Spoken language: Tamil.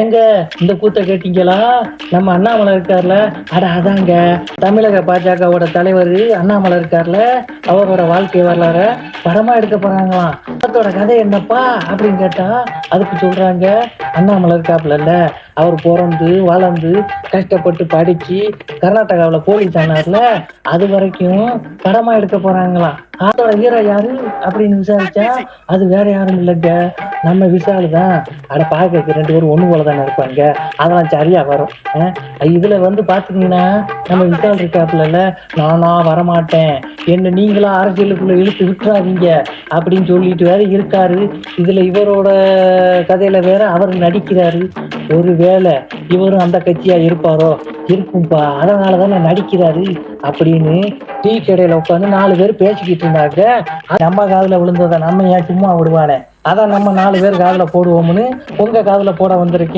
எங்க இந்த கூத்த கேட்டீங்களா? நம்ம அண்ணாமலை இருக்கார்ல, அட அதாங்க தமிழக பாஜகவோட தலைவர் அண்ணாமலை இருக்கார்ல, அவரோட வாழ்க்கை வரலாற படமா எடுக்க போறாங்களாம். படத்தோட கதை என்னப்பா அப்படின்னு கேட்டா அதுக்கு சொல்றாங்க, அண்ணாமலை இருக்காப்புல அவர் பிறந்து வளர்ந்து கஷ்டப்பட்டு படிச்சு கர்நாடகாவில் போலீஸ் ஆனார்ல, அது வரைக்கும் படமா எடுக்க போறாங்களாம். அதோட ஹீரோ யாரு அப்படின்னு விசாரிச்சா அது வேற யாரும் இல்லைங்க, நம்ம விஷாலு தான். அட பார்க்க 2 பேரும் ஒண்ணு போல தானே இருப்பாங்க, அதெல்லாம் சரியா வரும். இதுல வந்து பாத்தீங்கன்னா நம்ம விஷால் இருக்காப்புல, நானா வரமாட்டேன், என்ன நீங்களா அரசியலுக்குள்ள இழுத்து விட்டுறாதீங்க அப்படின்னு சொல்லிட்டு வேற இருக்காரு. இதுல இவரோட கதையில வேற அவர் நடிக்கிறாரு. ஒருவேளை இவரும் அந்த கட்சியா இருப்பாரோ, இருக்கும்பா, அதனாலதானே நடிக்கிறாரு அப்படின்னு டீ கடையில உட்காந்து 4 பேர் பேசிக்கிட்டு இருந்தாங்க. நம்ம காதுல விழுந்ததை நம்ம ஏன் சும்மா விடுவானே, அதான் நம்ம 4 பேர் காதுல போடுவோம்னு உங்க காதுல போட வந்திருக்கேன்.